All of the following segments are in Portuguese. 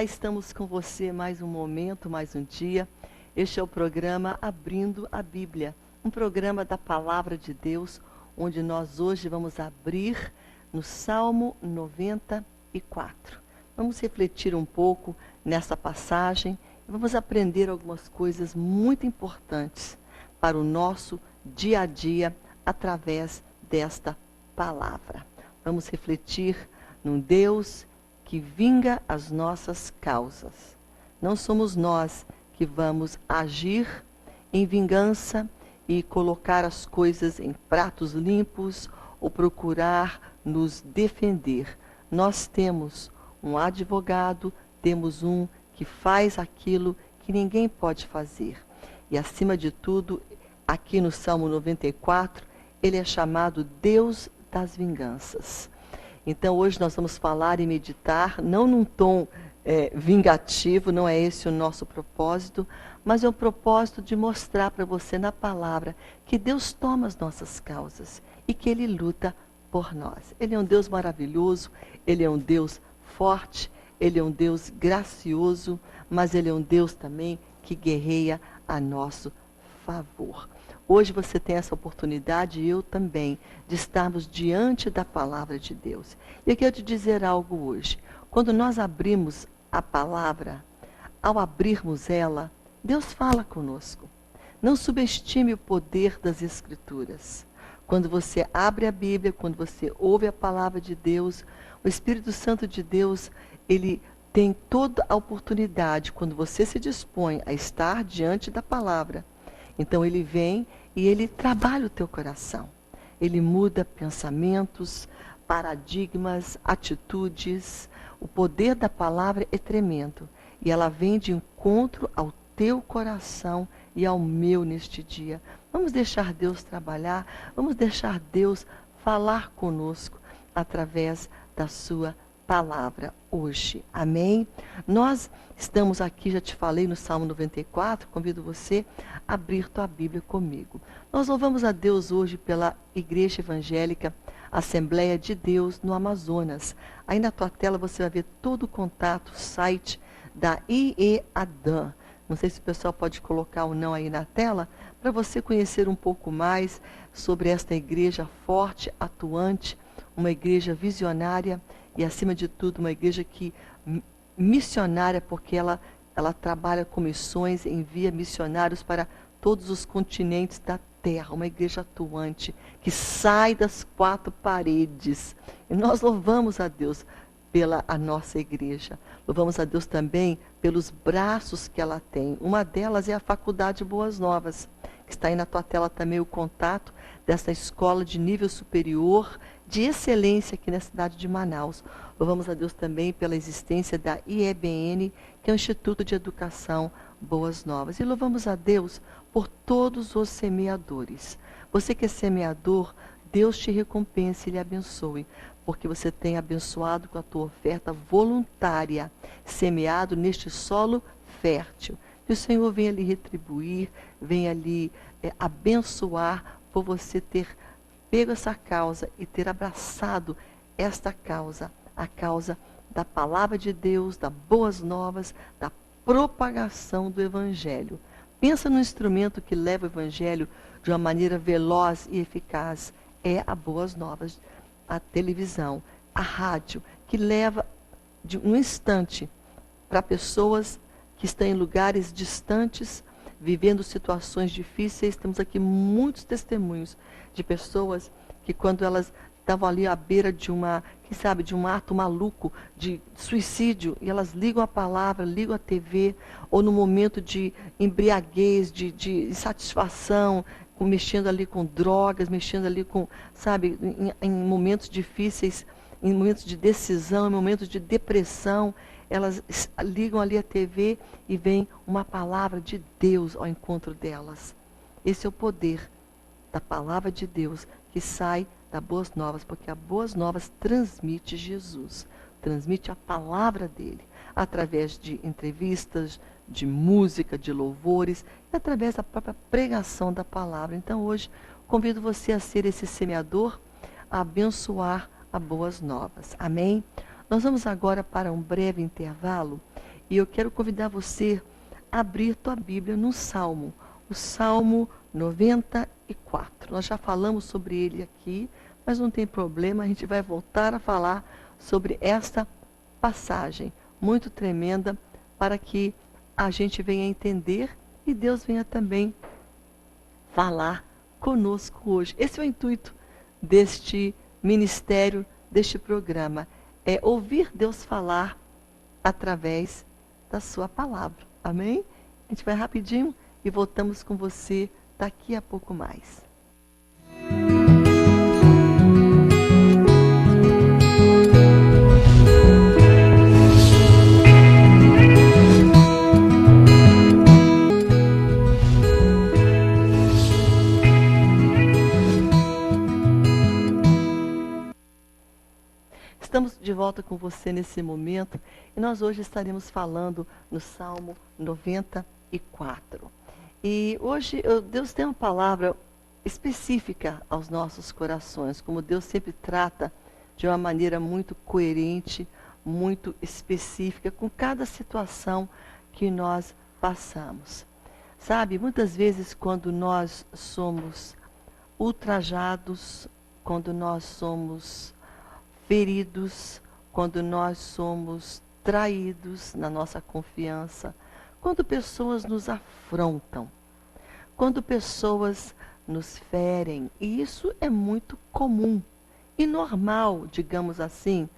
Olá, estamos com você mais um momento, mais um dia. Este é o programa Abrindo a Bíblia, um programa da Palavra de Deus, onde nós hoje vamos abrir no Salmo 94. Vamos refletir um pouco nessa passagem e vamos aprender algumas coisas muito importantes para o nosso dia a dia através desta palavra. Vamos refletir num Deus que vinga as nossas causas. Não somos nós que vamos agir em vingança e colocar as coisas em pratos limpos ou procurar nos defender. Nós temos um advogado, temos um que faz aquilo que ninguém pode fazer. E acima de tudo, aqui no Salmo 94, ele é chamado Deus das vinganças. Então hoje nós vamos falar e meditar, não num tom vingativo, não é esse o nosso propósito, mas é o propósito de mostrar para você na palavra que Deus toma as nossas causas e que Ele luta por nós. Ele é um Deus maravilhoso, Ele é um Deus forte, Ele é um Deus gracioso, mas Ele é um Deus também que guerreia a nosso favor. Hoje você tem essa oportunidade, e eu também, de estarmos diante da palavra de Deus. E eu quero te dizer algo hoje. Quando nós abrimos a palavra, ao abrirmos ela, Deus fala conosco. Não subestime o poder das Escrituras. Quando você abre a Bíblia, quando você ouve a palavra de Deus, o Espírito Santo de Deus, ele tem toda a oportunidade, quando você se dispõe a estar diante da palavra. Então ele vem e ele trabalha o teu coração. Ele muda pensamentos, paradigmas, atitudes. O poder da palavra é tremendo. E ela vem de encontro ao teu coração e ao meu neste dia. Vamos deixar Deus trabalhar, vamos deixar Deus falar conosco através da sua palavra hoje. Amém? Nós estamos aqui, já te falei no Salmo 94, convido você a abrir tua Bíblia comigo. Nós louvamos a Deus hoje pela Igreja Evangélica Assembleia de Deus no Amazonas. Aí na tua tela você vai ver todo o contato, o site da IEADAN. Não sei se o pessoal pode colocar ou não aí na tela, para você conhecer um pouco mais sobre esta igreja forte, atuante, uma igreja visionária e, acima de tudo, uma igreja que missionária, porque ela trabalha com missões, envia missionários para todos os continentes da terra, uma igreja atuante, que sai das quatro paredes. E nós louvamos a Deus pela a nossa igreja. Louvamos a Deus também pelos braços que ela tem. Uma delas é a Faculdade Boas Novas, que está aí na tua tela também o contato dessa escola de nível superior, de excelência aqui na cidade de Manaus. Louvamos a Deus também pela existência da IEBN, que é o Instituto de Educação Boas Novas. E louvamos a Deus por todos os semeadores. Você que é semeador, Deus te recompense e lhe abençoe, porque você tem abençoado com a tua oferta voluntária, semeado neste solo fértil. Que o Senhor venha lhe retribuir, venha lhe abençoar por você ter pego essa causa e ter abraçado esta causa, a causa da palavra de Deus, das boas novas, da propagação do Evangelho. Pensa no instrumento que leva o Evangelho de uma maneira veloz e eficaz. É a Boas Novas, a televisão, a rádio, que leva de um instante para pessoas que estão em lugares distantes, vivendo situações difíceis. Temos aqui muitos testemunhos de pessoas que, quando elas estavam ali à beira de de um ato maluco de suicídio, e elas ligam a palavra, ligam a TV, ou no momento de embriaguez, de insatisfação, mexendo ali com drogas, mexendo ali com, em momentos difíceis, em momentos de decisão, em momentos de depressão, elas ligam ali a TV e vem uma palavra de Deus ao encontro delas. Esse é o poder da palavra de Deus que sai da Boas Novas, porque a Boas Novas transmite Jesus, transmite a palavra dele, através de entrevistas, de música, de louvores, e através da própria pregação da palavra. Então hoje convido você a ser esse semeador, a abençoar a Boas Novas. Amém? Nós vamos agora para um breve intervalo E eu quero convidar você a abrir tua Bíblia no Salmo, o Salmo 94. Nós já falamos sobre ele aqui, mas não tem problema, a gente vai voltar a falar sobre esta passagem muito tremenda para que a gente venha entender e Deus venha também falar conosco hoje. Esse é o intuito deste ministério, deste programa, é ouvir Deus falar através da sua palavra. Amém? A gente vai rapidinho e voltamos com você daqui a pouco mais. Estamos de volta com você nesse momento e nós hoje estaremos falando no Salmo 94. E hoje Deus tem uma palavra específica aos nossos corações, como Deus sempre trata de uma maneira muito coerente, muito específica, com cada situação que nós passamos. Sabe, muitas vezes quando nós somos ultrajados, quando nós somos feridos, quando nós somos traídos na nossa confiança, quando pessoas nos afrontam, quando pessoas nos ferem, e isso é muito comum e normal, digamos assim,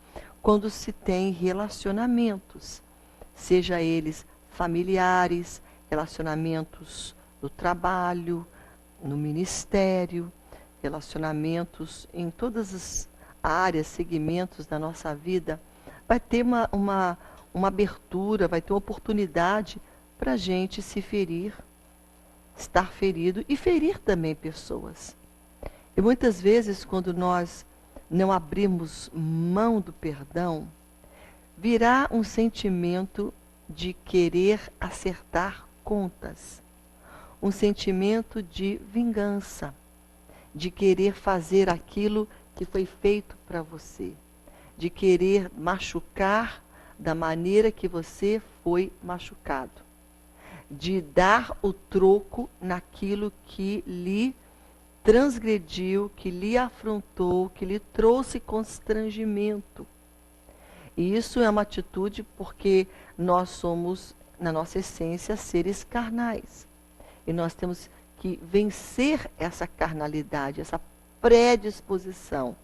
quando se tem relacionamentos, seja eles familiares, relacionamentos no trabalho, no ministério, relacionamentos em todas as áreas, segmentos da nossa vida, vai ter uma abertura, vai ter uma oportunidade para a gente se ferir, estar ferido e ferir também pessoas. E muitas vezes, quando nós não abrimos mão do perdão, virá um sentimento de querer acertar contas, um sentimento de vingança, de querer fazer aquilo que foi feito para você, de querer machucar da maneira que você foi machucado, de dar o troco naquilo que lhe transgrediu, que lhe afrontou, que lhe trouxe constrangimento. E isso é uma atitude porque nós somos, na nossa essência, seres carnais. E nós temos que vencer essa carnalidade, essa predisposição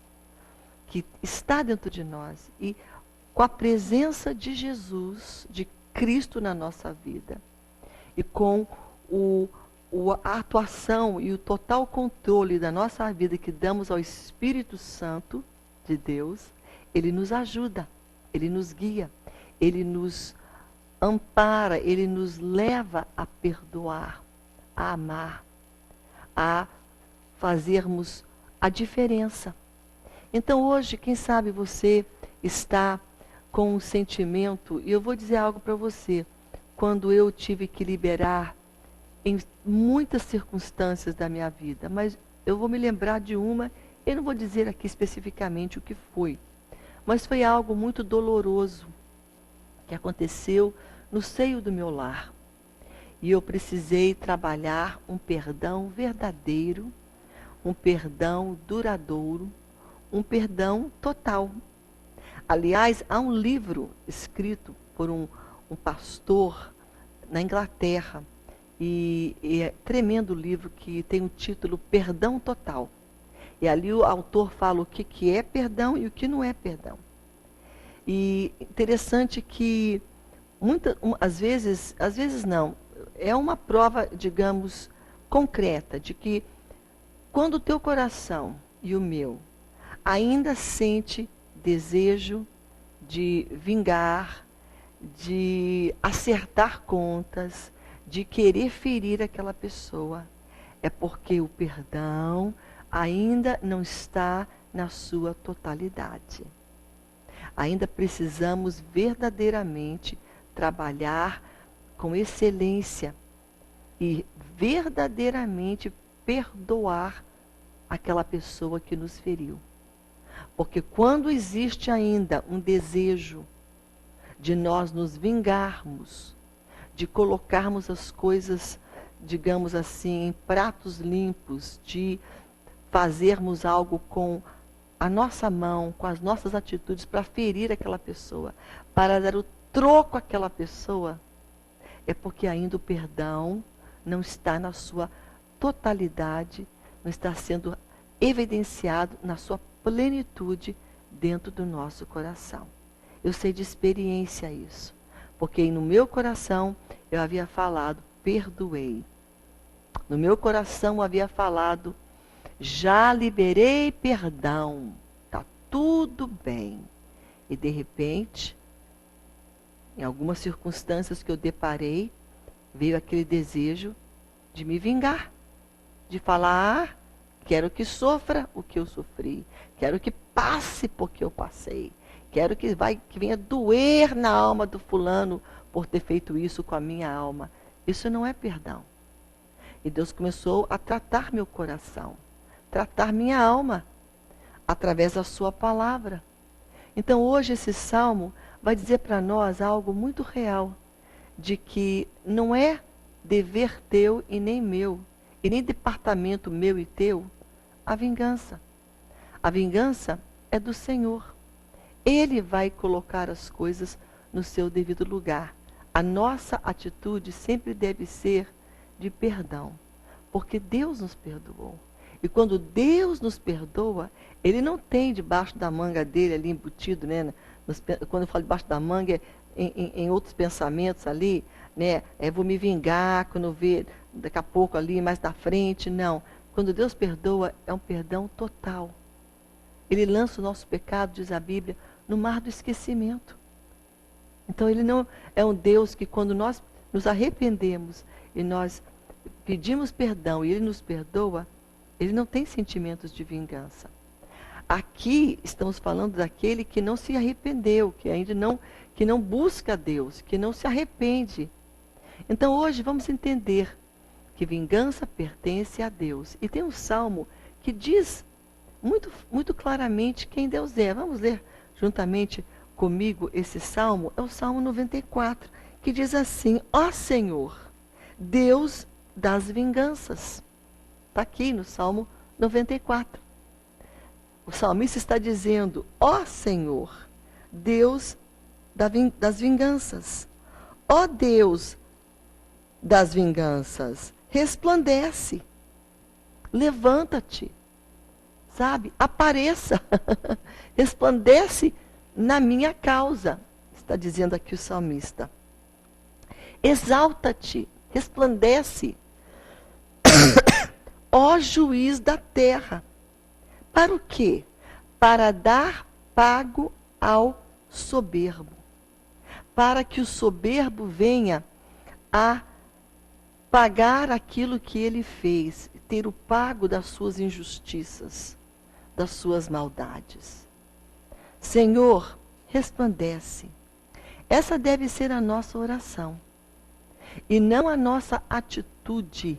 que está dentro de nós. E com a presença de Jesus, de Cristo na nossa vida, e com a atuação e o total controle da nossa vida que damos ao Espírito Santo de Deus, Ele nos ajuda, Ele nos guia, Ele nos ampara, Ele nos leva a perdoar, a amar, a fazermos a diferença. Então hoje, quem sabe você está com um sentimento, e eu vou dizer algo para você, quando eu tive que liberar em muitas circunstâncias da minha vida, mas eu vou me lembrar de uma, eu não vou dizer aqui especificamente o que foi, mas foi algo muito doloroso que aconteceu no seio do meu lar. E eu precisei trabalhar um perdão verdadeiro, um perdão duradouro, um perdão total. Aliás, há um livro escrito por um pastor na Inglaterra, e é tremendo livro que tem o título Perdão Total. E ali o autor fala o que é perdão e o que não é perdão. E interessante que às vezes não, é uma prova, digamos, concreta de que quando o teu coração e o meu ainda sente desejo de vingar, de acertar contas, de querer ferir aquela pessoa, é porque o perdão ainda não está na sua totalidade. Ainda precisamos verdadeiramente trabalhar com excelência e verdadeiramente perdoar aquela pessoa que nos feriu. Porque quando existe ainda um desejo de nós nos vingarmos, de colocarmos as coisas, digamos assim, em pratos limpos, de fazermos algo com a nossa mão, com as nossas atitudes, para ferir aquela pessoa, para dar o troco àquela pessoa, é porque ainda o perdão não está na sua totalidade, não está sendo evidenciado na sua plenitude dentro do nosso coração. Eu sei de experiência isso, porque no meu coração eu havia falado, perdoei. No meu coração eu havia falado, já liberei perdão, está tudo bem. E de repente, em algumas circunstâncias que eu deparei, veio aquele desejo de me vingar, de falar, quero que sofra o que eu sofri, quero que passe porque eu passei, quero que venha doer na alma do fulano por ter feito isso com a minha alma. Isso não é perdão. E Deus começou a tratar meu coração, tratar minha alma, através da sua palavra. Então hoje esse salmo vai dizer para nós algo muito real, de que não é dever teu e nem meu, e nem departamento meu e teu, a vingança. A vingança é do Senhor. Ele vai colocar as coisas no seu devido lugar. A nossa atitude sempre deve ser de perdão, porque Deus nos perdoou. E quando Deus nos perdoa, Ele não tem debaixo da manga dele ali embutido, né? Quando eu falo debaixo da manga, em outros pensamentos ali, né? Vou me vingar quando ver daqui a pouco ali, mais da frente. Não. Quando Deus perdoa, é um perdão total. Ele lança o nosso pecado, diz a Bíblia, no mar do esquecimento. Então Ele não é um Deus que quando nós nos arrependemos e nós pedimos perdão e Ele nos perdoa, Ele não tem sentimentos de vingança. Aqui estamos falando daquele que não se arrependeu, que ainda não busca Deus, que não se arrepende. Então hoje vamos entender que vingança pertence a Deus. E tem um salmo que diz muito, muito claramente quem Deus é. Vamos ler juntamente comigo esse salmo. É o Salmo 94, que diz assim: ó Senhor, Deus das vinganças. Está aqui no Salmo 94. O salmista está dizendo, ó Senhor, Deus das vinganças. Ó Deus das vinganças, resplandece, levanta-te, sabe? Apareça, resplandece na minha causa, está dizendo aqui o salmista. Exalta-te, resplandece, ó juiz da terra. Para o quê? Para dar pago ao soberbo. Para que o soberbo venha a pagar aquilo que ele fez, ter o pago das suas injustiças, das suas maldades. Senhor, resplandece. Essa deve ser a nossa oração. E não a nossa atitude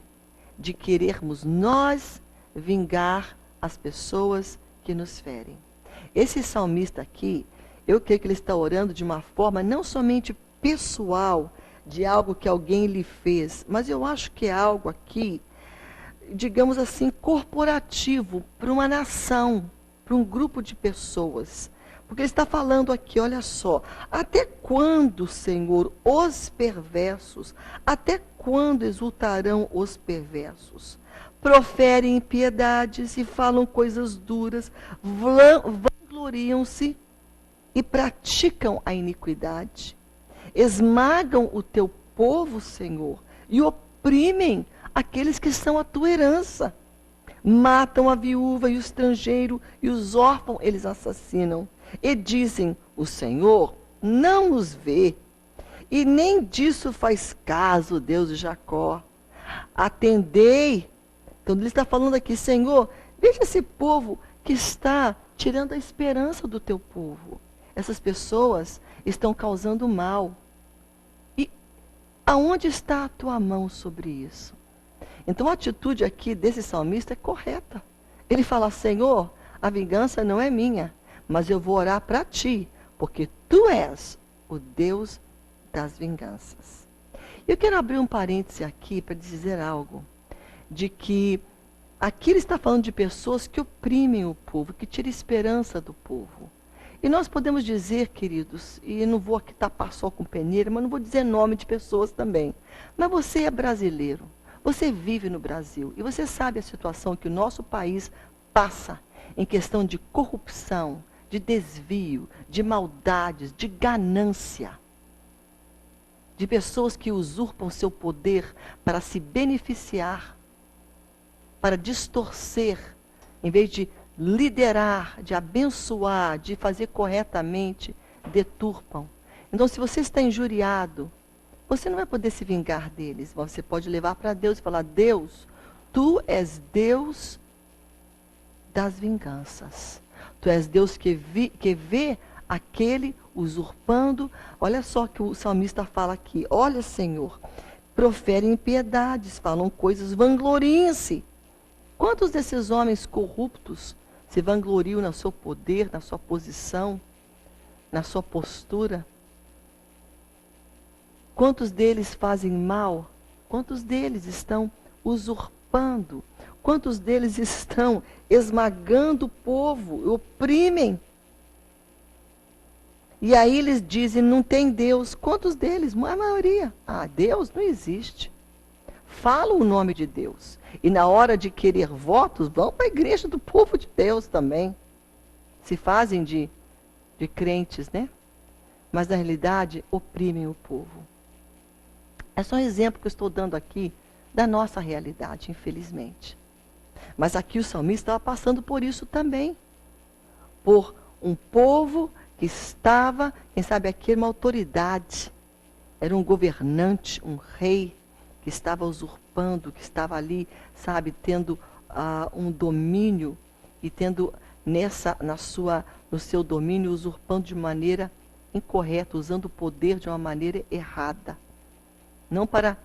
de querermos nós vingar as pessoas que nos ferem. Esse salmista aqui, eu creio que ele está orando de uma forma não somente pessoal, de algo que alguém lhe fez, mas eu acho que é algo aqui, digamos assim, corporativo, para uma nação, para um grupo de pessoas. Porque ele está falando aqui, olha só, até quando, Senhor, os perversos, até quando exultarão os perversos? Proferem impiedades e falam coisas duras, vangloriam-se e praticam a iniquidade. Esmagam o teu povo, Senhor, e oprimem aqueles que são a tua herança. Matam a viúva e o estrangeiro, e os órfãos eles assassinam. E dizem, o Senhor não nos vê, e nem disso faz caso, Deus de Jacó. Atendei. Então ele está falando aqui, Senhor, veja esse povo que está tirando a esperança do teu povo. Essas pessoas estão causando mal. E aonde está a tua mão sobre isso? Então a atitude aqui desse salmista é correta. Ele fala, Senhor, a vingança não é minha, mas eu vou orar para ti, porque tu és o Deus das vinganças. Eu quero abrir um parêntese aqui para dizer algo, de que aqui ele está falando de pessoas que oprimem o povo, que tiram esperança do povo. E nós podemos dizer, queridos, e não vou aqui tapar só com peneira, mas não vou dizer nome de pessoas também. Mas você é brasileiro, você vive no Brasil, e você sabe a situação que o nosso país passa em questão de corrupção, de desvio, de maldades, de ganância. De pessoas que usurpam seu poder para se beneficiar, para distorcer, em vez de liderar, de abençoar, de fazer corretamente, deturpam. Então, se você está injuriado, você não vai poder se vingar deles. Você pode levar para Deus e falar: Deus, tu és Deus das vinganças. Tu és Deus que vê aquele usurpando. Olha só que o salmista fala aqui. Olha, Senhor, proferem impiedades, falam coisas, vangloriem-se. Quantos desses homens corruptos se vangloriam no seu poder, na sua posição, na sua postura? Quantos deles fazem mal? Quantos deles estão usurpando? Quantos deles estão esmagando o povo, oprimem? E aí eles dizem, não tem Deus. Quantos deles? A maioria. Ah, Deus não existe. Falam o nome de Deus. E na hora de querer votos, vão para a igreja do povo de Deus também. Se fazem de crentes, né? Mas na realidade, oprimem o povo. É só um exemplo que eu estou dando aqui da nossa realidade, infelizmente. Mas aqui o salmista estava passando por isso também. Por um povo que estava, quem sabe aqui, uma autoridade. Era um governante, um rei, que estava usurpando, que estava ali, sabe, tendo um domínio e tendo no seu domínio, usurpando de maneira incorreta, usando o poder de uma maneira errada. Não para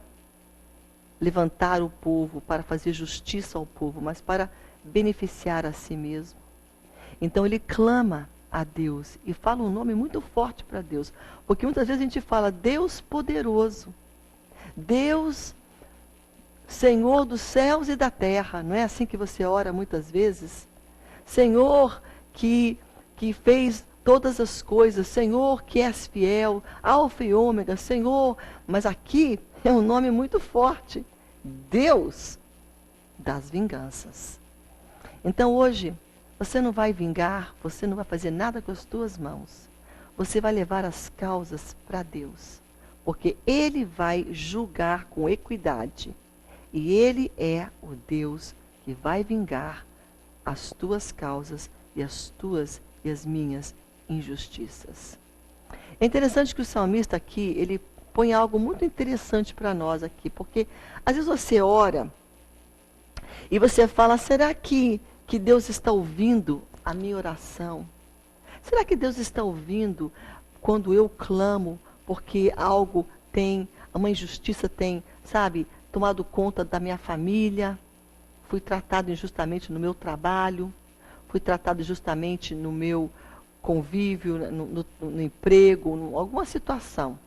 levantar o povo, para fazer justiça ao povo, mas para beneficiar a si mesmo. Então ele clama a Deus e fala um nome muito forte para Deus, porque muitas vezes a gente fala Deus poderoso, Deus Senhor dos céus e da terra, não é assim que você ora muitas vezes? Senhor que fez todas as coisas, Senhor que és fiel, Alfa e Ômega, Senhor, mas aqui é um nome muito forte, Deus das vinganças. Então hoje, você não vai vingar, você não vai fazer nada com as tuas mãos. Você vai levar as causas para Deus. Porque Ele vai julgar com equidade. E Ele é o Deus que vai vingar as tuas causas e as tuas e as minhas injustiças. É interessante que o salmista aqui, ele põe algo muito interessante para nós aqui. Porque às vezes você ora e você fala, será que Deus está ouvindo a minha oração? Será que Deus está ouvindo quando eu clamo porque algo uma injustiça tem, sabe, tomado conta da minha família? Fui tratado injustamente no meu trabalho, fui tratado injustamente no meu convívio, no emprego, alguma situação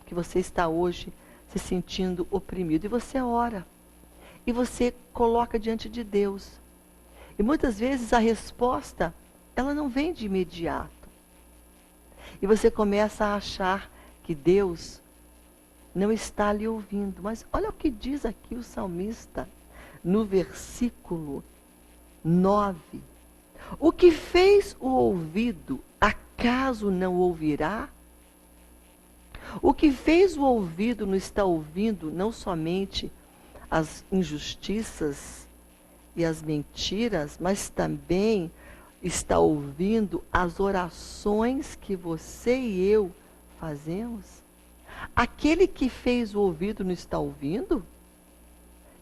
que você está hoje se sentindo oprimido. E você ora, e você coloca diante de Deus. E muitas vezes a resposta, ela não vem de imediato. E você começa a achar que Deus não está lhe ouvindo. Mas olha o que diz aqui o salmista, no versículo 9. O que fez o ouvido, acaso não ouvirá? O que fez o ouvido não está ouvindo não somente as injustiças e as mentiras, mas também está ouvindo as orações que você e eu fazemos? Aquele que fez o ouvido não está ouvindo?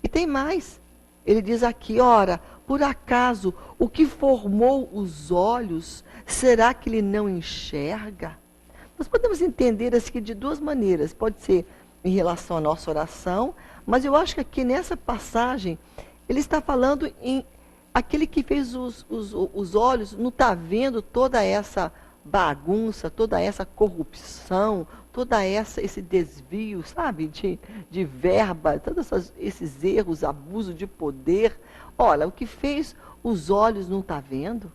E tem mais. Ele diz aqui, ora, por acaso o que formou os olhos, será que ele não enxerga? Nós podemos entender isso aqui de duas maneiras. Pode ser em relação à nossa oração, mas eu acho que aqui nessa passagem, ele está falando em aquele que fez os olhos, não está vendo toda essa bagunça, toda essa corrupção, esse desvio, sabe, de verba, todos esses erros, abuso de poder. Olha, o que fez os olhos não está vendo,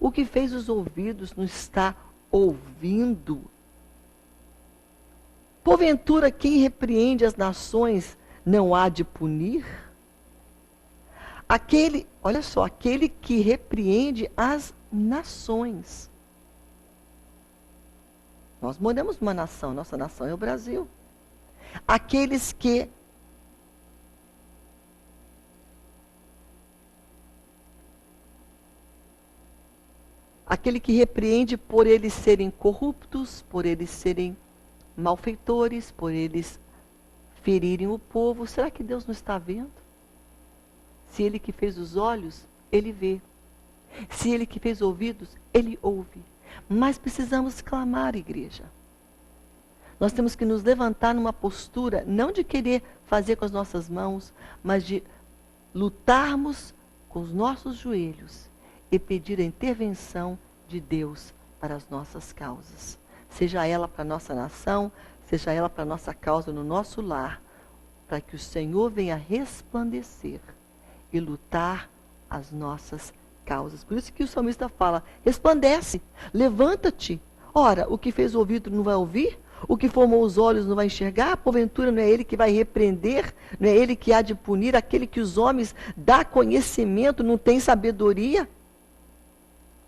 o que fez os ouvidos não está ouvindo. Porventura, quem repreende as nações não há de punir? Olha só, aquele que repreende as nações. Nós moramos numa nação, nossa nação é o Brasil. Aquele que repreende por eles serem corruptos, por eles serem malfeitores, por eles ferirem o povo. Será que Deus não está vendo? Se Ele que fez os olhos, Ele vê. Se Ele que fez ouvidos, Ele ouve. Mas precisamos clamar, igreja. Nós temos que nos levantar numa postura, não de querer fazer com as nossas mãos, mas de lutarmos com os nossos joelhos e pedir a intervenção de Deus para as nossas causas. Seja ela para a nossa nação, seja ela para a nossa causa no nosso lar, para que o Senhor venha resplandecer e lutar as nossas causas. Por isso que o salmista fala, resplandece, levanta-te. Ora, o que fez o ouvido não vai ouvir? O que formou os olhos não vai enxergar? Porventura não é Ele que vai repreender? Não é Ele que há de punir? Aquele que os homens dá conhecimento, não tem sabedoria?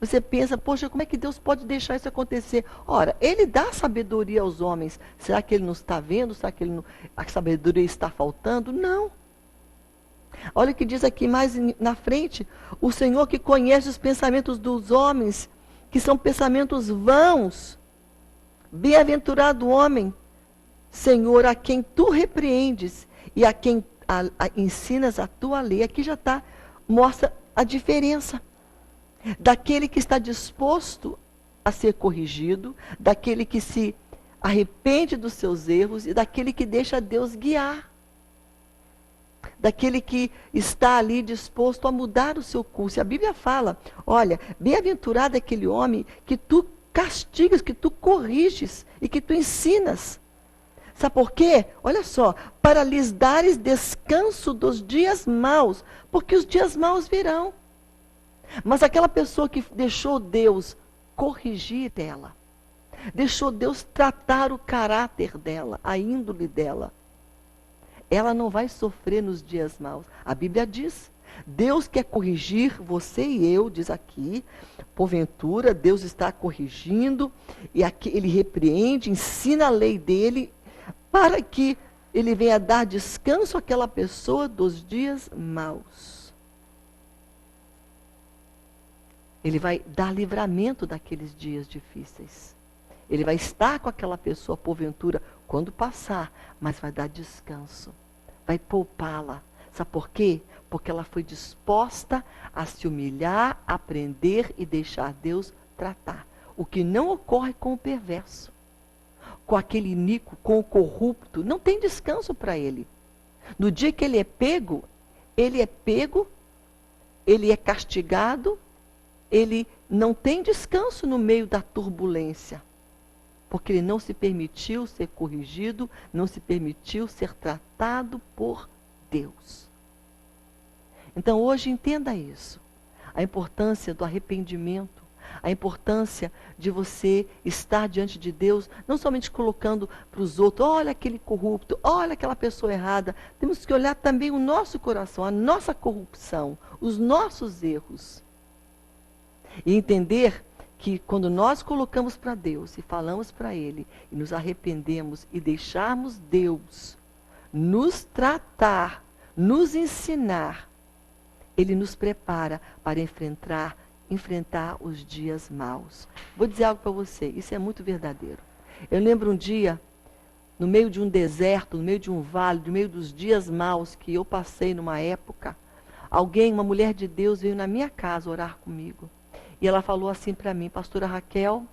Você pensa, poxa, como é que Deus pode deixar isso acontecer? Ora, Ele dá sabedoria aos homens. Será que Ele não está vendo? Será que a sabedoria está faltando? Não. Olha o que diz aqui mais na frente. O Senhor que conhece os pensamentos dos homens, que são pensamentos vãos. Bem-aventurado o homem, Senhor, a quem tu repreendes e a quem ensinas a tua lei. Aqui já mostra a diferença daquele que está disposto a ser corrigido, daquele que se arrepende dos seus erros e daquele que deixa Deus guiar. Daquele que está ali disposto a mudar o seu curso. E a Bíblia fala, olha, bem-aventurado é aquele homem que tu castigas, que tu corriges e que tu ensinas. Sabe por quê? Olha só, para lhes dares descanso dos dias maus, porque os dias maus virão. Mas aquela pessoa que deixou Deus corrigir ela, deixou Deus tratar o caráter dela, a índole dela, ela não vai sofrer nos dias maus. A Bíblia diz, Deus quer corrigir você e eu, diz aqui, porventura Deus está corrigindo, e aqui Ele repreende, ensina a lei dEle, para que Ele venha dar descanso àquela pessoa dos dias maus. Ele vai dar livramento daqueles dias difíceis. Ele vai estar com aquela pessoa, porventura, quando passar, mas vai dar descanso. Vai poupá-la. Sabe por quê? Porque ela foi disposta a se humilhar, aprender e deixar Deus tratar. O que não ocorre com o perverso. Com aquele iníquo, com o corrupto, não tem descanso para ele. No dia que ele é pego, ele é castigado, ele não tem descanso no meio da turbulência. Porque ele não se permitiu ser corrigido, não se permitiu ser tratado por Deus. Então hoje entenda isso. A importância do arrependimento, a importância de você estar diante de Deus, não somente colocando para os outros, olha aquele corrupto, olha aquela pessoa errada. Temos que olhar também o nosso coração, a nossa corrupção, os nossos erros. E entender que quando nós colocamos para Deus e falamos para Ele, e nos arrependemos e deixarmos Deus nos tratar, nos ensinar, Ele nos prepara para enfrentar os dias maus. Vou dizer algo para você, isso é muito verdadeiro. Eu lembro um dia, no meio de um deserto, no meio de um vale, no meio dos dias maus que eu passei numa época, uma mulher de Deus veio na minha casa orar comigo. E ela falou assim para mim, pastora Raquel,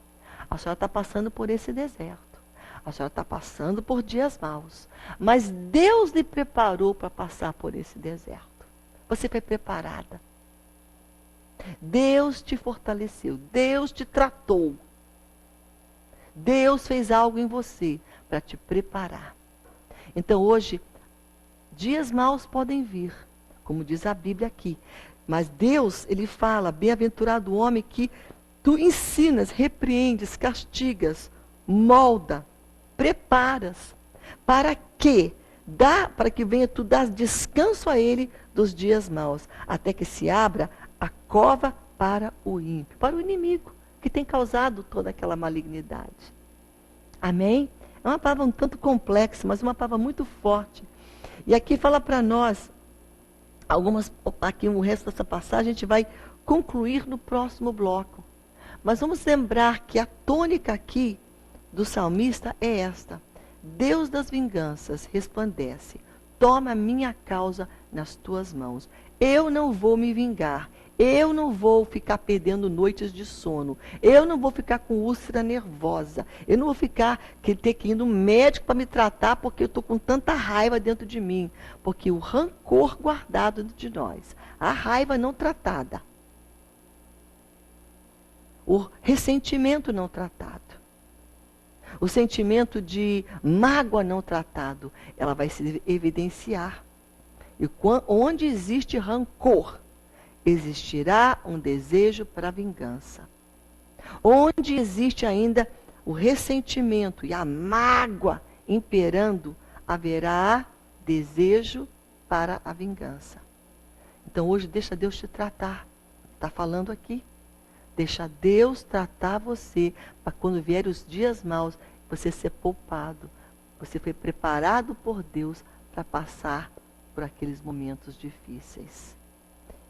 a senhora está passando por esse deserto. A senhora está passando por dias maus. Mas Deus lhe preparou para passar por esse deserto. Você foi preparada. Deus te fortaleceu. Deus te tratou. Deus fez algo em você para te preparar. Então hoje, dias maus podem vir, como diz a Bíblia aqui. Mas Deus, Ele fala, bem-aventurado o homem que tu ensinas, repreendes, castigas, molda, preparas. Para quê? Para que venha tu dar descanso a ele dos dias maus, até que se abra a cova para o ímpio, para o inimigo, que tem causado toda aquela malignidade. Amém? É uma palavra um tanto complexa, mas uma palavra muito forte. E aqui fala para nós, aqui o resto dessa passagem a gente vai concluir no próximo bloco. Mas vamos lembrar que a tônica aqui do salmista é esta: Deus das vinganças resplandece, toma a minha causa nas tuas mãos. Eu não vou me vingar, eu não vou ficar perdendo noites de sono, eu não vou ficar com úlcera nervosa, eu não vou ter que ir no médico para me tratar porque eu estou com tanta raiva dentro de mim. Porque o rancor guardado dentro de nós, a raiva não tratada, o ressentimento não tratado, o sentimento de mágoa não tratado, ela vai se evidenciar. E onde existe rancor, existirá um desejo para a vingança. Onde existe ainda o ressentimento e a mágoa imperando, haverá desejo para a vingança. Então hoje deixa Deus te tratar. Está falando aqui. Deixa Deus tratar você, para quando vier os dias maus, você ser poupado. Você foi preparado por Deus para passar por aqueles momentos difíceis.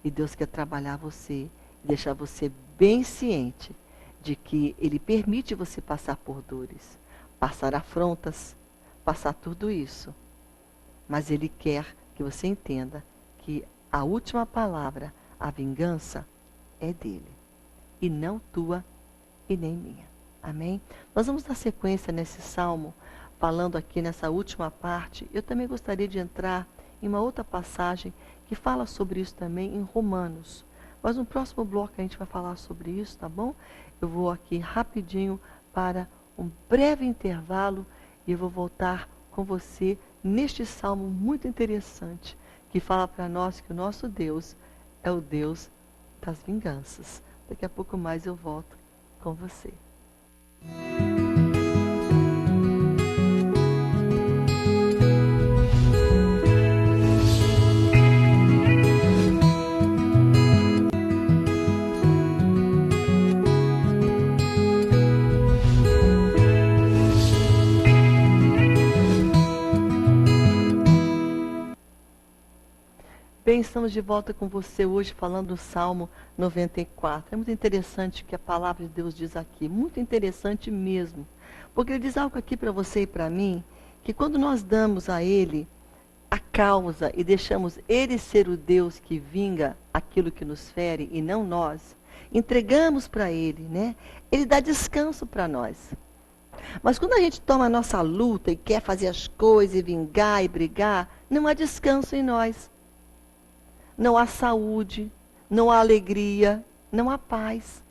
E Deus quer trabalhar você, deixar você bem ciente de que Ele permite você passar por dores, passar afrontas, passar tudo isso. Mas Ele quer que você entenda que a última palavra, a vingança, é dele. E não tua e nem minha. Amém? Nós vamos dar sequência nesse salmo, falando aqui nessa última parte. Eu também gostaria de entrar em uma outra passagem que fala sobre isso também em Romanos. Mas no próximo bloco a gente vai falar sobre isso, tá bom? Eu vou aqui rapidinho para um breve intervalo e eu vou voltar com você neste salmo muito interessante, que fala para nós que o nosso Deus é o Deus das vinganças. Daqui a pouco mais eu volto com você. Bem, estamos de volta com você hoje falando do Salmo 94. É muito interessante o que a palavra de Deus diz aqui, muito interessante mesmo. Porque ele diz algo aqui para você e para mim, que quando nós damos a Ele a causa e deixamos Ele ser o Deus que vinga aquilo que nos fere e não nós, entregamos para Ele, né? Ele dá descanso para nós. Mas quando a gente toma a nossa luta e quer fazer as coisas e vingar e brigar, não há descanso em nós. Não há saúde, não há alegria, não há paz.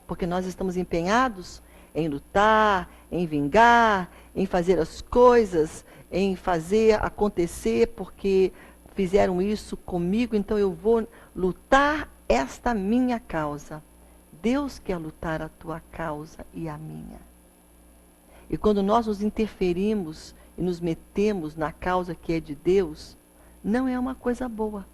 Porque nós estamos empenhados em lutar, em vingar, em fazer as coisas, em fazer acontecer, porque fizeram isso comigo, então eu vou lutar esta minha causa. Deus quer lutar a tua causa e a minha. E quando nós nos interferimos e nos metemos na causa que é de Deus, não é uma coisa boa.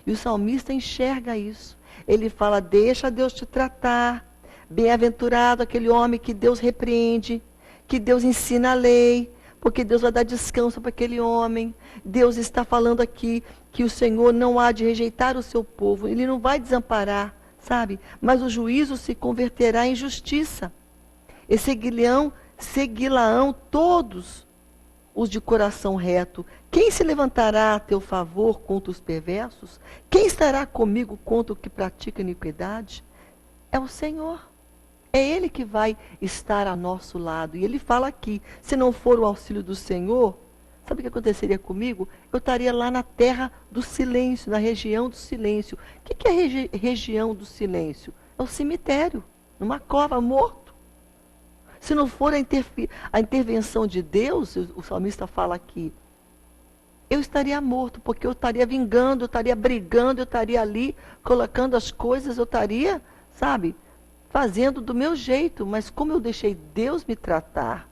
E o salmista enxerga isso. Ele fala, deixa Deus te tratar. Bem-aventurado aquele homem que Deus repreende, que Deus ensina a lei, porque Deus vai dar descanso para aquele homem. Deus está falando aqui que o Senhor não há de rejeitar o seu povo. Ele não vai desamparar, sabe? Mas o juízo se converterá em justiça. E seguir-lão todos os de coração reto. Quem se levantará a teu favor contra os perversos? Quem estará comigo contra o que pratica iniquidade? É o Senhor. É Ele que vai estar ao nosso lado. E Ele fala aqui, se não for o auxílio do Senhor, sabe o que aconteceria comigo? Eu estaria lá na terra do silêncio, na região do silêncio. O que é a região do silêncio? É o cemitério, numa cova, morto. Se não for a intervenção de Deus, o salmista fala aqui, eu estaria morto, porque eu estaria vingando, eu estaria brigando, eu estaria ali colocando as coisas, eu estaria, sabe, fazendo do meu jeito. Mas como eu deixei Deus me tratar,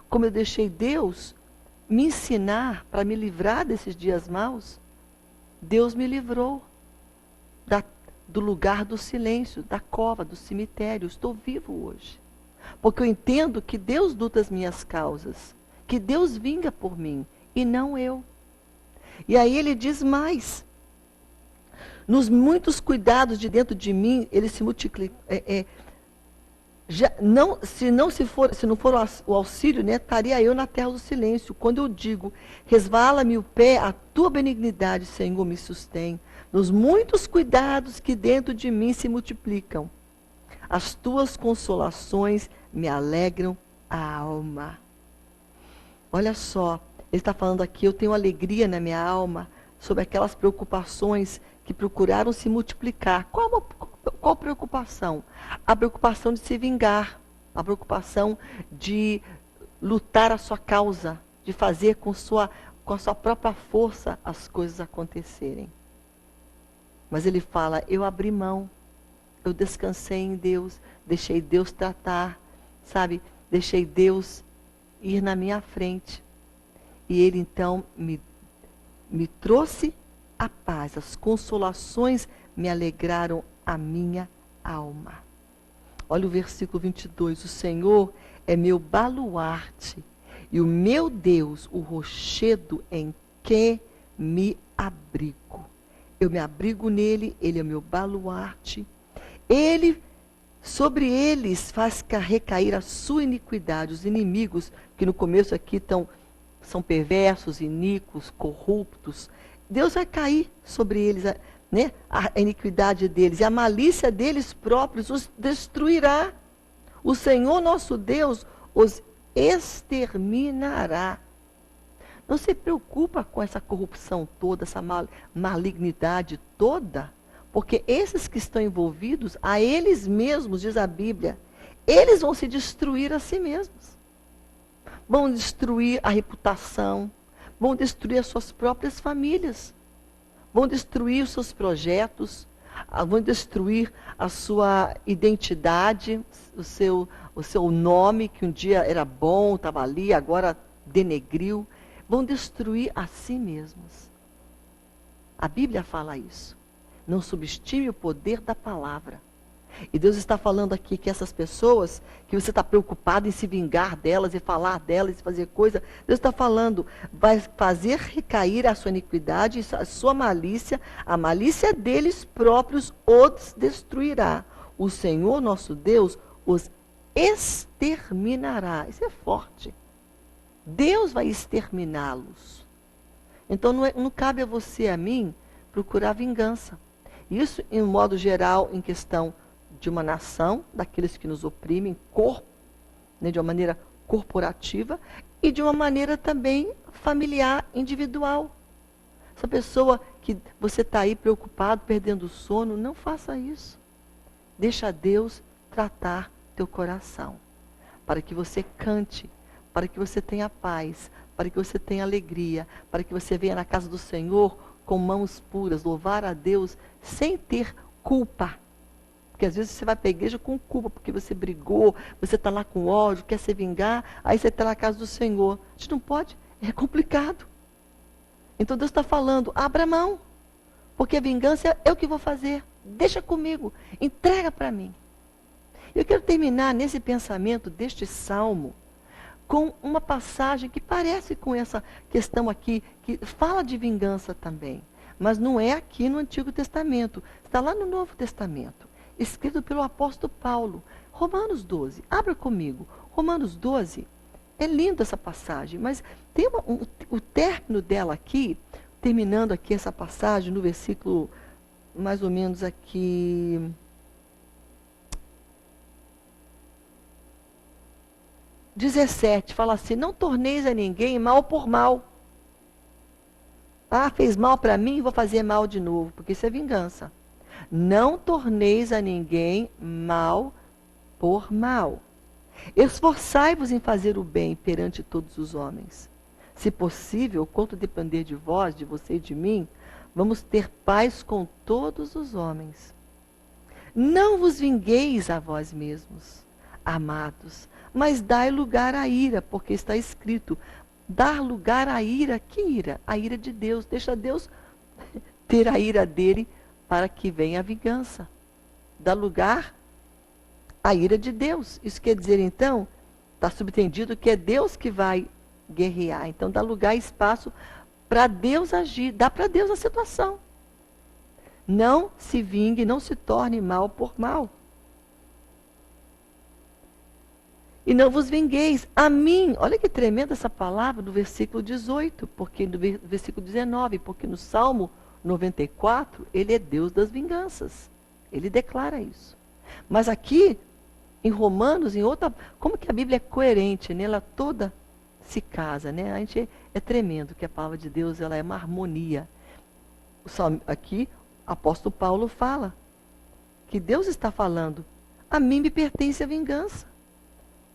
como eu deixei Deus me ensinar para me livrar desses dias maus, Deus me livrou do lugar do silêncio, da cova, do cemitério. Eu estou vivo hoje. Porque eu entendo que Deus luta as minhas causas, que Deus vinga por mim e não eu. E aí ele diz mais, nos muitos cuidados de dentro de mim, ele se multiplica. Se não for o auxílio, né, estaria eu na terra do silêncio. Quando eu digo, resvala-me o pé, a tua benignidade, Senhor, me sustém. Nos muitos cuidados que dentro de mim se multiplicam, as tuas consolações me alegram a alma. Olha só, ele está falando aqui, eu tenho alegria na minha alma sobre aquelas preocupações que procuraram se multiplicar. Qual preocupação? A preocupação de se vingar, a preocupação de lutar a sua causa, de fazer com a sua própria força as coisas acontecerem. Mas ele fala, eu abri mão, eu descansei em Deus, deixei Deus tratar, sabe? Deixei Deus ir na minha frente. E ele então me trouxe a paz, as consolações me alegraram a minha alma. Olha o versículo 22, o Senhor é meu baluarte e o meu Deus, o rochedo em que me abrigo. Eu me abrigo nele, ele é meu baluarte. Sobre eles faz recair a sua iniquidade. Os inimigos, que no começo aqui são perversos, iníquos, corruptos. Deus vai cair sobre eles, né, a iniquidade deles. E a malícia deles próprios os destruirá. O Senhor nosso Deus os exterminará. Não se preocupa com essa corrupção toda, essa malignidade toda, porque esses que estão envolvidos, a eles mesmos, diz a Bíblia, eles vão se destruir a si mesmos. Vão destruir a reputação, vão destruir as suas próprias famílias, vão destruir os seus projetos, vão destruir a sua identidade, o seu nome, que um dia era bom, estava ali, agora denegriu. Vão destruir a si mesmos. A Bíblia fala isso. Não subestime o poder da palavra. E Deus está falando aqui que essas pessoas, que você está preocupado em se vingar delas, e falar delas, e fazer coisa, Deus está falando, vai fazer recair a sua iniquidade, a sua malícia, a malícia deles próprios os destruirá. O Senhor nosso Deus os exterminará. Isso é forte. Deus vai exterminá-los. Então não cabe a você e a mim procurar vingança. Isso, em modo geral, em questão de uma nação, daqueles que nos oprimem, né, de uma maneira corporativa, e de uma maneira também familiar, individual. Essa pessoa que você está aí preocupado, perdendo o sono, não faça isso. Deixa Deus tratar teu coração, para que você cante, para que você tenha paz, para que você tenha alegria, para que você venha na casa do Senhor com mãos puras, louvar a Deus sem ter culpa. Porque às vezes você vai para a igreja com culpa, porque você brigou, você está lá com ódio, quer se vingar, aí você está na casa do Senhor. A gente não pode, é complicado. Então Deus está falando, abra mão, porque a vingança é eu que vou fazer, deixa comigo, entrega para mim. Eu quero terminar nesse pensamento deste salmo, com uma passagem que parece com essa questão aqui, que fala de vingança também, mas não é aqui no Antigo Testamento, está lá no Novo Testamento, escrito pelo apóstolo Paulo, Romanos 12, abra comigo, Romanos 12, é linda essa passagem, mas tem o término dela aqui, terminando aqui essa passagem, no versículo, mais ou menos aqui, 17, fala assim, não torneis a ninguém mal por mal. Ah, fez mal para mim, vou fazer mal de novo, porque isso é vingança. Não torneis a ninguém mal por mal. Esforçai-vos em fazer o bem perante todos os homens. Se possível, quanto depender de vós, de você e de mim, vamos ter paz com todos os homens. Não vos vingueis a vós mesmos, amados, mas dai lugar à ira, porque está escrito, dar lugar à ira, que ira? A ira de Deus. Deixa Deus ter a ira dele para que venha a vingança. Dá lugar à ira de Deus. Isso quer dizer, então, está subentendido que é Deus que vai guerrear. Então, dá lugar e espaço para Deus agir. Dá para Deus a situação. Não se vingue, não se torne mal por mal. E não vos vingueis a mim. Olha que tremenda essa palavra do versículo 18, porque no versículo 19, porque no Salmo 94, ele é Deus das vinganças. Ele declara isso. Mas aqui, em Romanos, em outra, como que a Bíblia é coerente, né? Ela toda se casa, né? A gente é tremendo que a palavra de Deus, ela é uma harmonia. Aqui, o apóstolo Paulo fala que Deus está falando, a mim me pertence a vingança.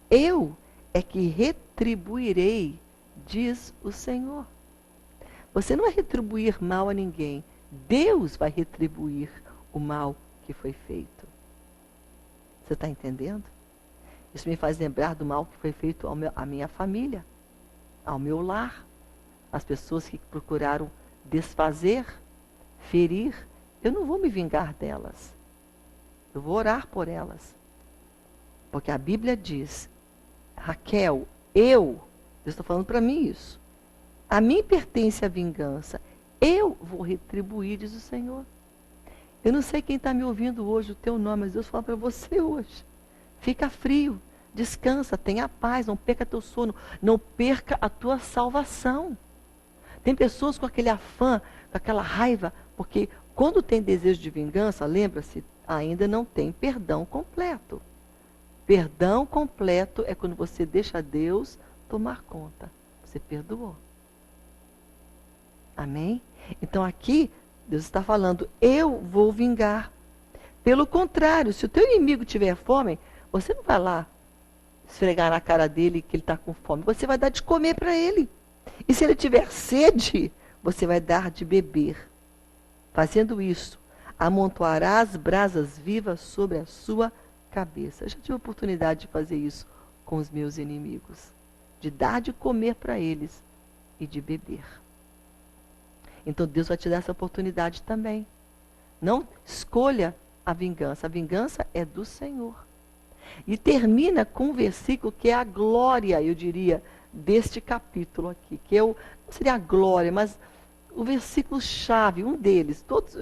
Eu é que retribuirei, diz o Senhor. Você não vai retribuir mal a ninguém. Deus vai retribuir o mal que foi feito. Você está entendendo? Isso me faz lembrar do mal que foi feito à minha família, ao meu lar. As pessoas que procuraram desfazer, ferir. Eu não vou me vingar delas. Eu vou orar por elas. Porque a Bíblia diz, Raquel, eu estou falando para mim isso. A mim pertence a vingança. Eu vou retribuir, diz o Senhor. Eu não sei quem está me ouvindo hoje, o teu nome, mas Deus fala para você hoje. Fica frio, descansa, tenha paz, não perca teu sono, não perca a tua salvação. Tem pessoas com aquele afã, com aquela raiva, porque quando tem desejo de vingança, lembra-se, ainda não tem perdão completo. Perdão completo é quando você deixa Deus tomar conta. Você perdoou. Amém? Então aqui, Deus está falando, eu vou vingar. Pelo contrário, se o teu inimigo tiver fome, você não vai lá esfregar na cara dele que ele está com fome. Você vai dar de comer para ele. E se ele tiver sede, você vai dar de beber. Fazendo isso, amontoarás brasas vivas sobre a sua cabeça. Eu já tive a oportunidade de fazer isso com os meus inimigos. De dar de comer para eles e de beber. Então Deus vai te dar essa oportunidade também. Não escolha a vingança. A vingança é do Senhor. E termina com um versículo que é a glória, eu diria, deste capítulo aqui. Que não seria a glória, mas o versículo chave, um deles. Todos,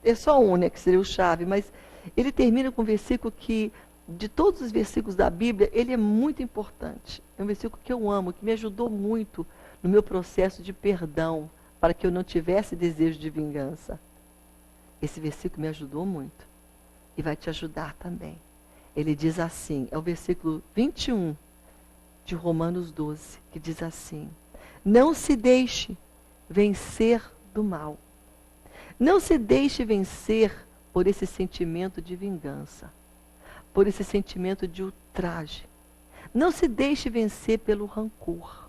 é só um, né, que seria o chave, mas ele termina com um versículo que, de todos os versículos da Bíblia, ele é muito importante. É um versículo que eu amo, que me ajudou muito no meu processo de perdão, para que eu não tivesse desejo de vingança. Esse versículo me ajudou muito. E vai te ajudar também. Ele diz assim, é o versículo 21 de Romanos 12, que diz assim, não se deixe vencer do mal. Não se deixe vencer por esse sentimento de vingança, por esse sentimento de ultraje. Não se deixe vencer pelo rancor.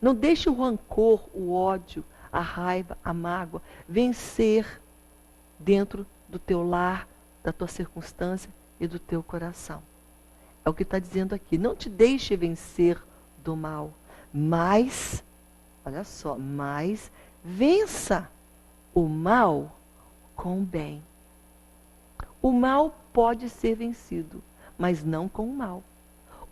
Não deixe o rancor, o ódio, a raiva, a mágoa, vencer dentro do teu lar, da tua circunstância e do teu coração. É o que está dizendo aqui. Não te deixe vencer do mal, mas, olha só, mas vença o mal com o bem. O mal pode ser vencido, mas não com o mal.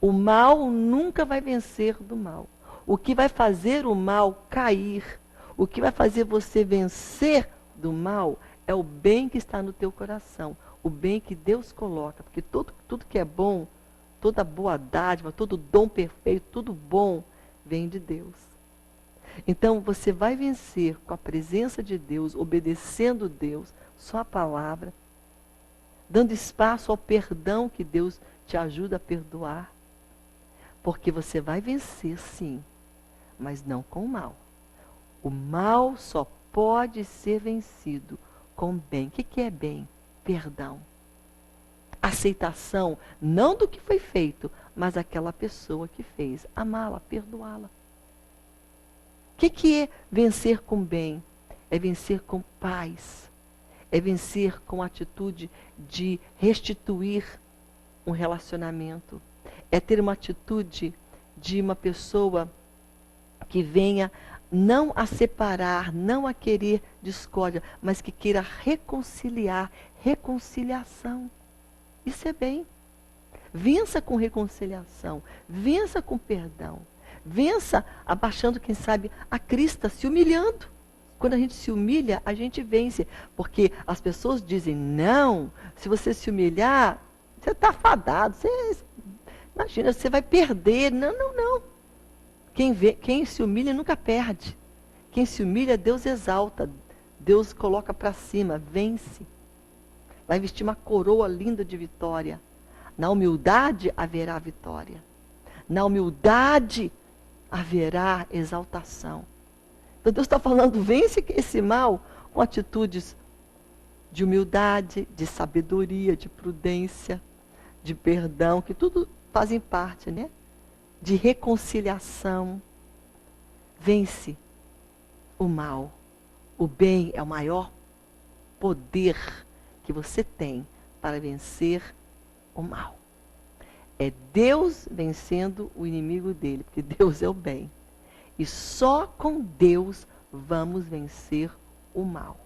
O mal nunca vai vencer do mal. O que vai fazer o mal cair, o que vai fazer você vencer do mal é o bem que está no teu coração, o bem que Deus coloca, porque tudo que é bom, toda boa dádiva, todo dom perfeito, tudo bom vem de Deus. Então você vai vencer com a presença de Deus, obedecendo Deus, só a palavra, dando espaço ao perdão que Deus te ajuda a perdoar, porque você vai vencer sim, mas não com o mal. O mal só pode ser vencido com bem. O que é bem? Perdão. aceitação, não do que foi feito, mas aquela pessoa que fez. Amá-la, perdoá-la. O que é vencer com bem? É vencer com paz. É vencer com a atitude de restituir um relacionamento. É ter uma atitude de uma pessoa que venha não a separar, não a querer discórdia, mas que queira reconciliar, reconciliação. Isso é bem. Vença com reconciliação, vença com perdão, vença abaixando, quem sabe, a crista, se humilhando. Quando a gente se humilha, a gente vence, porque as pessoas dizem, não, se você se humilhar, você está fadado, imagina, você vai perder. Não, não, não. Quem se humilha nunca perde. Quem se humilha, Deus exalta. Deus coloca para cima, vence. Vai vestir uma coroa linda de vitória. Na humildade haverá vitória. Na humildade haverá exaltação. Então Deus está falando, vence esse mal com atitudes de humildade, de sabedoria, de prudência, de perdão, que tudo fazem parte, né? De reconciliação. Vence o mal. O bem é o maior poder que você tem para vencer o mal. É Deus vencendo o inimigo dele, porque Deus é o bem. E só com Deus vamos vencer o mal.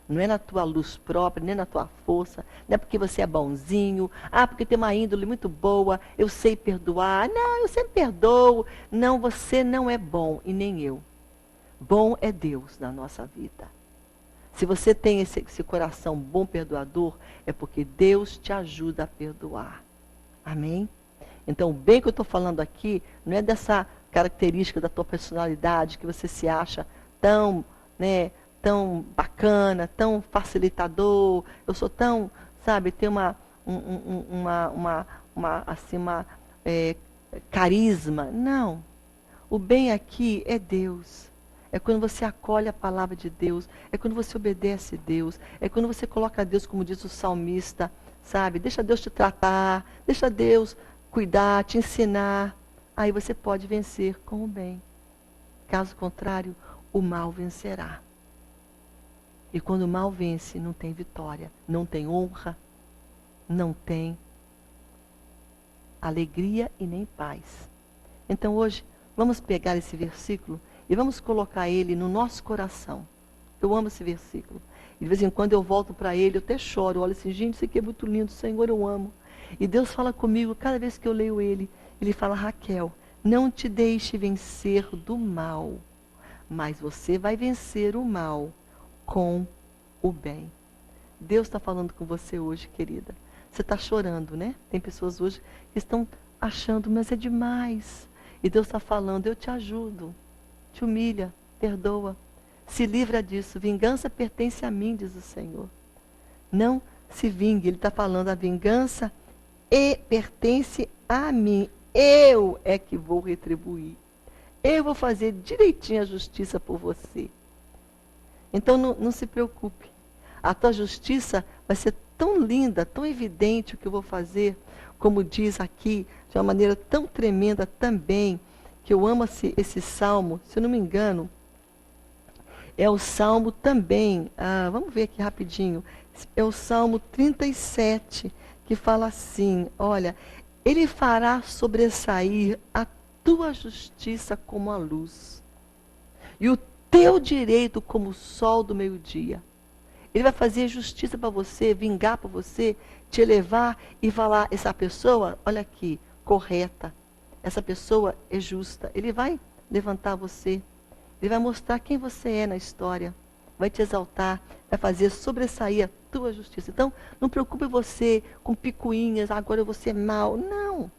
Não é na tua luz própria, nem na tua força, não é porque você é bonzinho, porque tem uma índole muito boa, eu sei perdoar. Não, eu sempre perdoo. Não, você não é bom e nem eu. Bom é Deus na nossa vida. Se você tem esse coração bom perdoador, é porque Deus te ajuda a perdoar. Amém? Então, o bem que eu estou falando aqui, não é dessa característica da tua personalidade, que você se acha tão, né, tão bacana, tão facilitador, eu sou tão, sabe, tem carisma. Não. O bem aqui é Deus. É quando você acolhe a palavra de Deus, é quando você obedece a Deus, é quando você coloca a Deus, como diz o salmista, sabe? Deixa Deus te tratar, deixa Deus cuidar, te ensinar. Aí você pode vencer com o bem. Caso contrário, o mal vencerá. E quando o mal vence, não tem vitória, não tem honra, não tem alegria e nem paz. Então hoje, vamos pegar esse versículo e vamos colocar ele no nosso coração. Eu amo esse versículo. E de vez em quando eu volto para ele, eu até choro. Olha assim, gente, isso aqui é muito lindo, Senhor, eu amo. E Deus fala comigo, cada vez que eu leio ele, ele fala, Raquel, não te deixe vencer do mal, mas você vai vencer o mal com o bem. Deus está falando com você hoje, querida. Você está chorando, né? Tem pessoas hoje que estão achando, mas é demais. E Deus está falando, eu te ajudo. Te humilha, perdoa. Se livra disso. Vingança pertence a mim, diz o Senhor. Não se vingue. Ele está falando, a vingança pertence a mim. Eu é que vou retribuir. Eu vou fazer direitinho a justiça por você. Então não se preocupe. A tua justiça vai ser tão linda, tão evidente o que eu vou fazer, como diz aqui, de uma maneira tão tremenda também, que eu amo esse salmo, se eu não me engano, é o salmo também, vamos ver aqui rapidinho, é o salmo 37, que fala assim, olha, ele fará sobressair a tua justiça como a luz, e o teu direito como o sol do meio-dia. Ele vai fazer justiça para você, vingar para você, te elevar e falar, essa pessoa, olha aqui, correta, essa pessoa é justa. Ele vai levantar você, ele vai mostrar quem você é na história, vai te exaltar, vai fazer sobressair a tua justiça. Então, não preocupe você com picuinhas, agora eu vou ser mal. Não,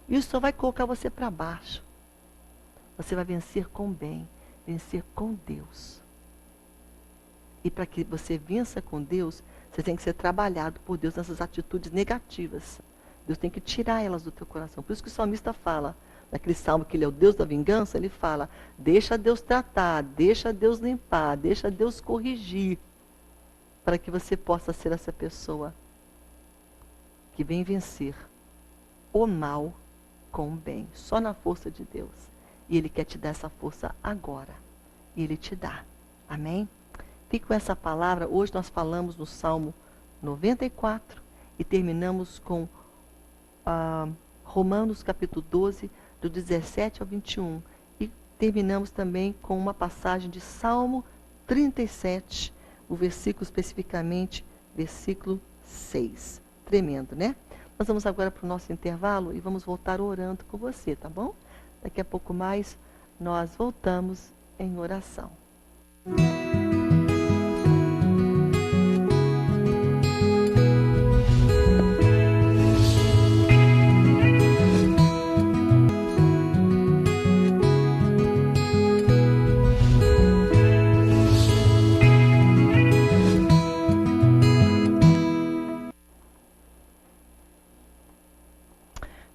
isso só vai colocar você para baixo. Você vai vencer com bem, vencer com Deus. E para que você vença com Deus, você tem que ser trabalhado por Deus nessas atitudes negativas. Deus tem que tirar elas do teu coração. Por isso que o salmista fala, naquele salmo que ele é o Deus da vingança, ele fala, deixa Deus tratar, deixa Deus limpar, deixa Deus corrigir, para que você possa ser essa pessoa que vem vencer o mal com o bem, só na força de Deus. E Ele quer te dar essa força agora. E Ele te dá. Amém? Fique com essa palavra. Hoje nós falamos no Salmo 94 e terminamos com Romanos capítulo 12, do 17 ao 21. E terminamos também com uma passagem de Salmo 37, o versículo especificamente, versículo 6. Tremendo, né? Nós vamos agora para o nosso intervalo e vamos voltar orando com você, tá bom? Daqui a pouco mais nós voltamos em oração.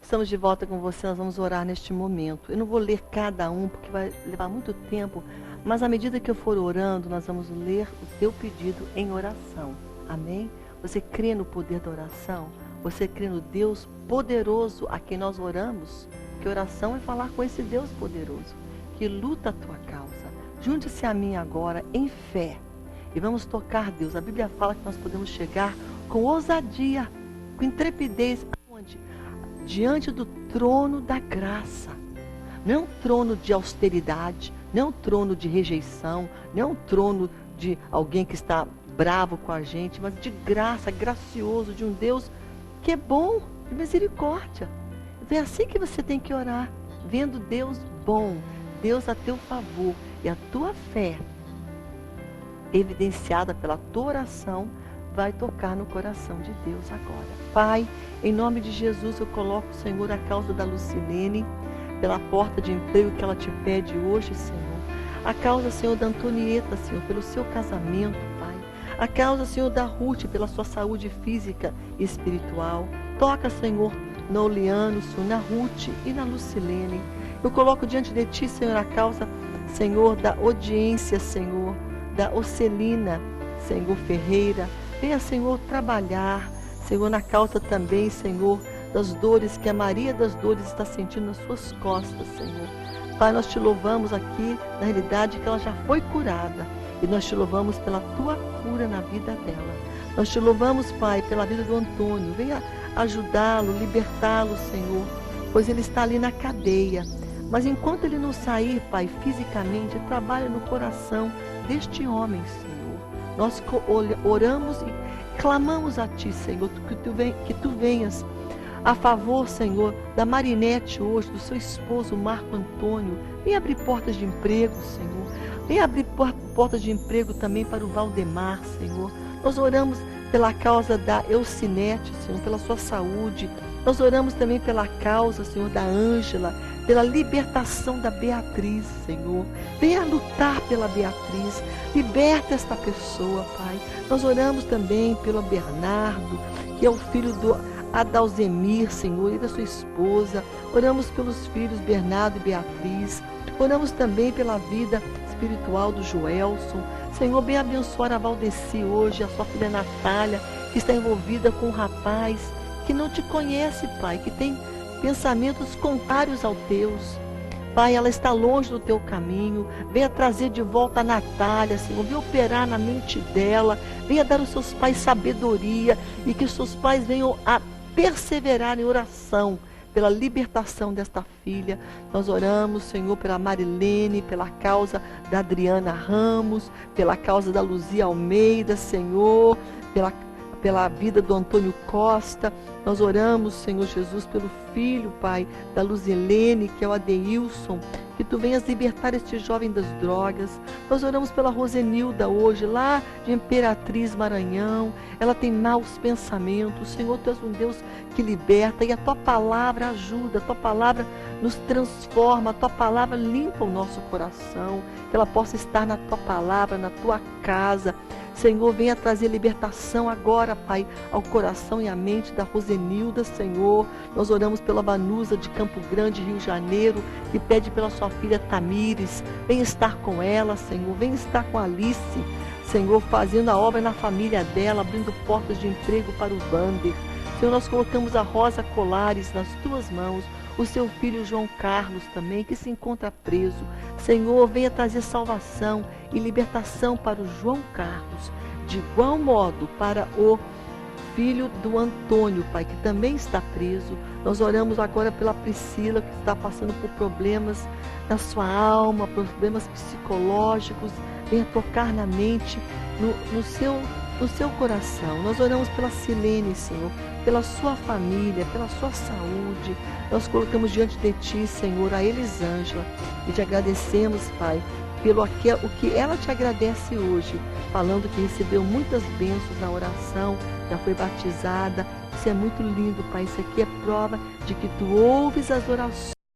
Estamos de volta com você, nós vamos orar neste momento. Eu não vou ler cada um, porque vai levar muito tempo, mas à medida que eu for orando, nós vamos ler o teu pedido em oração. Amém? Você crê no poder da oração? Você crê no Deus poderoso a quem nós oramos? Que oração é falar com esse Deus poderoso, que luta a tua causa. Junte-se a mim agora em fé e vamos tocar Deus. A Bíblia fala que nós podemos chegar com ousadia, com intrepidez, aonde? Diante do trono da graça. Não é um trono de austeridade, não é um trono de rejeição, não é um trono de alguém que está bravo com a gente, mas de graça, gracioso, de um Deus que é bom, de misericórdia. Então é assim que você tem que orar, vendo Deus bom, Deus a teu favor, e a tua fé, evidenciada pela tua oração, vai tocar no coração de Deus agora. Pai, em nome de Jesus, eu coloco, Senhor, a causa da Lucilene, pela porta de emprego que ela te pede hoje, Senhor. A causa, Senhor, da Antonieta, Senhor, pelo seu casamento, Pai. A causa, Senhor, da Ruth, pela sua saúde física e espiritual. Toca, Senhor, na Oliano, Senhor, na Ruth e na Lucilene. Eu coloco diante de Ti, Senhor, a causa, Senhor, da audiência, Senhor, da Ocelina, Senhor, Ferreira. Venha, Senhor, trabalhar, Senhor, na causa também, Senhor, das dores que a Maria das Dores está sentindo nas suas costas, Senhor. Pai, nós te louvamos aqui, na realidade, que ela já foi curada. E nós te louvamos pela tua cura na vida dela. Nós te louvamos, Pai, pela vida do Antônio. Venha ajudá-lo, libertá-lo, Senhor, pois ele está ali na cadeia. Mas enquanto ele não sair, Pai, fisicamente, trabalha no coração deste homem, Senhor. Nós oramos e clamamos a Ti, Senhor, que Tu venhas a favor, Senhor, da Marinete hoje, do seu esposo Marco Antônio. Vem abrir portas de emprego, Senhor. Vem abrir portas de emprego também para o Valdemar, Senhor. Nós oramos pela causa da Eucinete, Senhor, pela sua saúde. Nós oramos também pela causa, Senhor, da Ângela, pela libertação da Beatriz, Senhor. Venha lutar pela Beatriz. Liberta esta pessoa, Pai. Nós oramos também pelo Bernardo, que é o filho do Adalzemir, Senhor, e da sua esposa. Oramos pelos filhos Bernardo e Beatriz. Oramos também pela vida espiritual do Joelson. Senhor, bem abençoar a Valdeci hoje, a sua filha Natália, que está envolvida com um rapaz que não te conhece, Pai, que tem pensamentos contrários aos teus. Pai, ela está longe do teu caminho. Venha trazer de volta a Natália, Senhor. Venha operar na mente dela. Venha dar aos seus pais sabedoria e que os seus pais venham a perseverar em oração pela libertação desta filha. Nós oramos, Senhor, pela Marilene, pela causa da Adriana Ramos, pela causa da Luzia Almeida, Senhor, pela vida do Antônio Costa. Nós oramos, Senhor Jesus, pelo filho, Pai, da Luzilene, que é o Adeilson, que Tu venhas libertar este jovem das drogas. Nós oramos pela Rosenilda hoje, lá de Imperatriz, Maranhão. Ela tem maus pensamentos. Senhor, Tu és um Deus que liberta e a Tua palavra ajuda, a Tua palavra nos transforma, a Tua palavra limpa o nosso coração, que ela possa estar na Tua palavra, na Tua casa. Senhor, venha trazer libertação agora, Pai, ao coração e à mente da Rosenilda, Senhor. Nós oramos pela Vanusa de Campo Grande, Rio de Janeiro, que pede pela sua filha Tamires. Venha estar com ela, Senhor. Venha estar com a Alice, Senhor, fazendo a obra na família dela, abrindo portas de emprego para o Vander. Senhor, nós colocamos a Rosa Colares nas tuas mãos, o seu filho João Carlos também, que se encontra preso. Senhor, venha trazer salvação e libertação para o João Carlos. De igual modo, para o filho do Antônio, Pai, que também está preso. Nós oramos agora pela Priscila, que está passando por problemas na sua alma, problemas psicológicos. Venha tocar na mente, no seu coração. Nós oramos pela Silene, Senhor, pela sua família, pela sua saúde. Nós colocamos diante de Ti, Senhor, a Elisângela, e te agradecemos, Pai, pelo o que ela te agradece hoje, falando que recebeu muitas bênçãos na oração, já foi batizada. Isso é muito lindo, Pai. Isso aqui é prova de que Tu ouves as orações